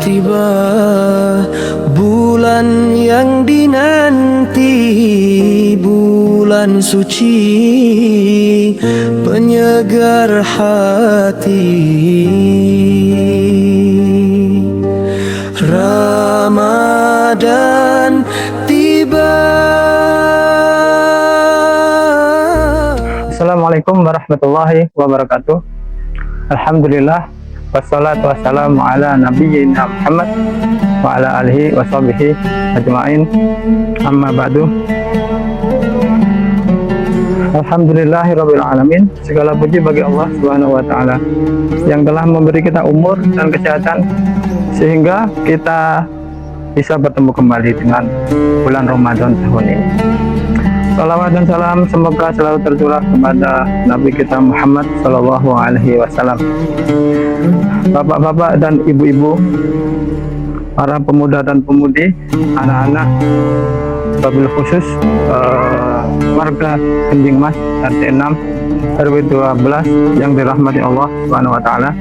tiba bulan yang dinanti, bulan suci penyegar hati. Ramadan tiba. Assalamualaikum warahmatullahi wabarakatuh. Alhamdulillah, wassalatu wassalamu ala nabiyyina Muhammad wa ala alihi wa sahbihi ajma'in. Amma ba'du. Alhamdulillahirabbil alamin. Segala puji bagi Allah Subhanahu wa taala yang telah memberi kita umur dan kesehatan sehingga kita bisa bertemu kembali dengan bulan Ramadan tahun ini. Salawat dan salam semoga selalu tercurah kepada Nabi kita Muhammad Sallallahu Alaihi Wasallam. Bapak-bapak dan ibu-ibu, para pemuda dan pemudi, anak-anak, wabil khusus warga Kenjing Mas RT 6 RW 12 yang dirahmati Allah Subhanahu Wa Taala.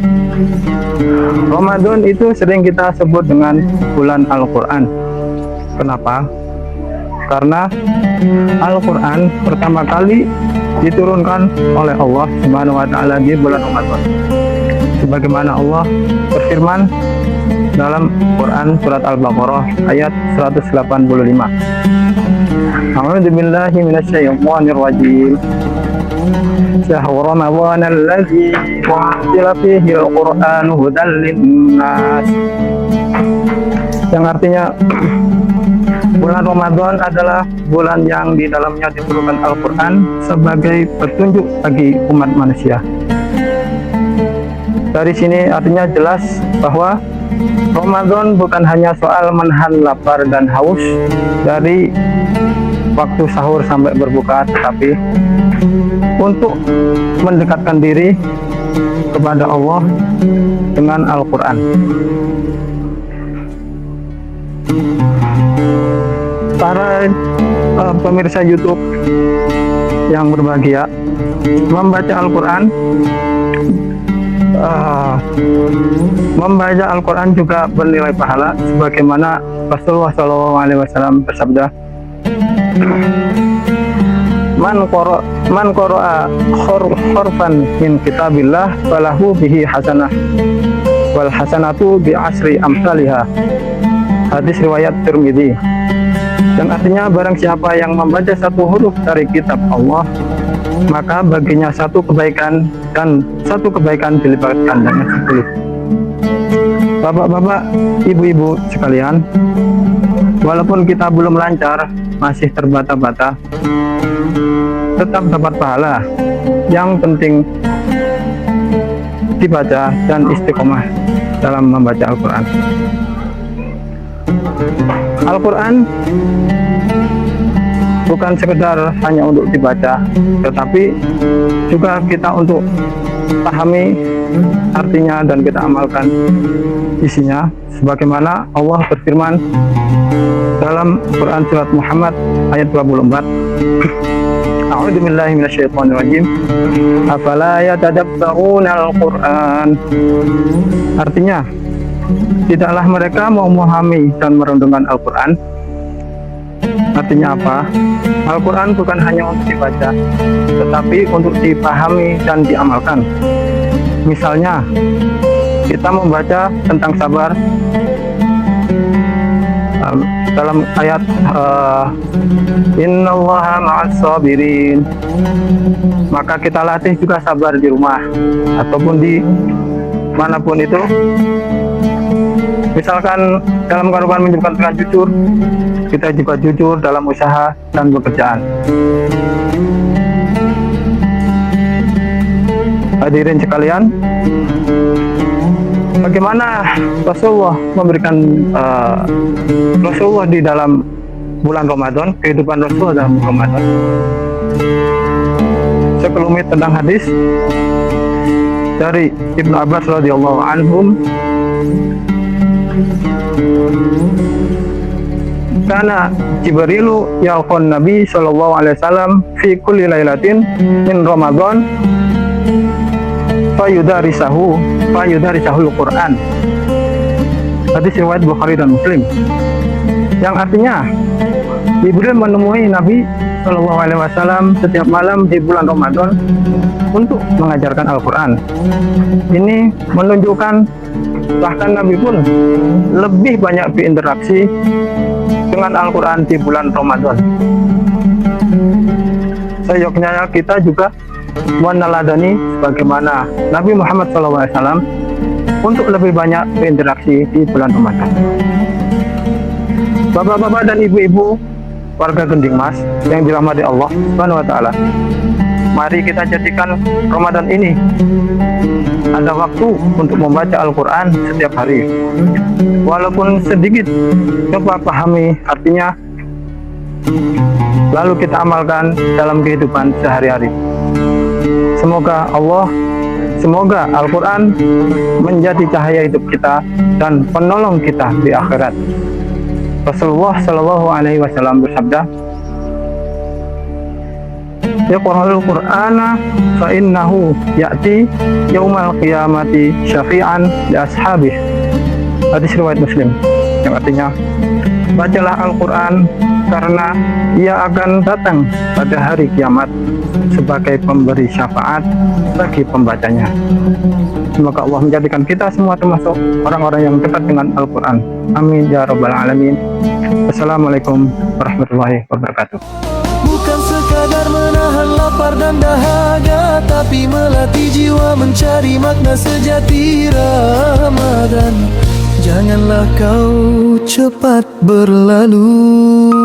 Ramadan itu sering kita sebut dengan bulan Al-Quran. Kenapa? Karena Al-Quran pertama kali diturunkan oleh Allah Subhanahu wa Ta'ala di bulan Ramadan. Sebagaimana Allah berfirman dalam Quran surat Al-Baqarah ayat 185. A'udzu billahi minasyaitonir rajim. Syahrul Ramadan allazi unzila fihi al-Qur'anu hudan lin-nas. Yang artinya bulan Ramadan adalah bulan yang di dalamnya diturunkan Al-Quran sebagai petunjuk bagi umat manusia. Dari sini artinya jelas bahwa Ramadan bukan hanya soal menahan lapar dan haus dari waktu sahur sampai berbuka, tetapi untuk mendekatkan diri kepada Allah dengan Al-Quran. Para pemirsa YouTube yang berbahagia, membaca Al-Quran juga bernilai pahala, sebagaimana Rasulullah SAW bersabda, Man qara'a khurfan min kitabillah falahu bihi hasanah wal hasanatu bi asri amsalihah. Hadis riwayat Tirmidzi. Dan artinya barang siapa yang membaca satu huruf dari kitab Allah, maka baginya satu kebaikan dan satu kebaikan dilipat gandanya 10. Bapak-bapak, ibu-ibu sekalian, walaupun kita belum lancar, masih terbata-bata, tetap dapat pahala. Yang penting dibaca dan istiqomah dalam membaca Al-Quran. Al-Quran bukan sekedar hanya untuk dibaca, tetapi juga kita untuk pahami artinya dan kita amalkan isinya, sebagaimana Allah berfirman dalam Quran surat Muhammad ayat 24. A'udzu billahi minasyaitonir rajim. Afala yatadabbaruna al-Quran. Artinya, tidaklah mereka mau memahami dan merenungkan Al-Quran. Artinya apa? Al-Quran bukan hanya untuk dibaca, tetapi untuk dipahami dan diamalkan. Misalnya, kita membaca tentang sabar dalam ayat Innallaha ma'as sabirin. Maka kita latih juga sabar di rumah ataupun di manapun itu. Misalkan dalam Al-Quran menyebutkan dengan jujur, kita juga jujur dalam usaha dan pekerjaan. Hadirin sekalian, bagaimana Rasulullah memberikan Rasulullah di dalam bulan Ramadan, kehidupan Rasulullah dalam Ramadan. Sekelumit tentang hadis dari Ibnu Abbas radhiyallahu anhum, karena Jibrilu yalqon Nabi sallallahu alaihi wasallam fi kulli lailatin min Ramadan fayudarisahu al-Quran. Hadis riwayat Bukhari dan Muslim. Yang artinya Jibril menemui Nabi Shallallahu Alaihi Wasallam setiap malam di bulan Ramadan untuk mengajarkan Al-Quran. Ini menunjukkan bahkan Nabi pun lebih banyak berinteraksi dengan Al-Quran di bulan Ramadan. Seyogyanya kita juga meneladani bagaimana Nabi Muhammad SAW untuk lebih banyak berinteraksi di bulan Ramadan. Bapak-bapak dan ibu-ibu warga Gending Mas yang dirahmati Allah Subhanahu wa taala, mari kita jadikan Ramadan ini ada waktu untuk membaca Al-Quran setiap hari. Walaupun sedikit coba pahami artinya, lalu kita amalkan dalam kehidupan sehari-hari. Semoga Al-Quran menjadi cahaya hidup kita dan penolong kita di akhirat. Rasulullah Shallallahu Alaihi Wasallam bersabda, "Yaqra'ul Qur'ana fa innahu ya'ti yaumal qiyamati syafi'an li ashabihi." Hadis riwayat Muslim. Yang artinya, bacalah Al-Quran karena ia akan datang pada hari kiamat sebagai pemberi syafaat bagi pembacanya. Semoga Allah menjadikan kita semua termasuk orang-orang yang dekat dengan Al-Quran. Amin ya rabbal alamin. Assalamualaikum warahmatullahi wabarakatuh. Bukan sekadar menahan lapar dan dahaga, tapi melatih jiwa mencari makna sejati Ramadan. Janganlah kau cepat berlalu.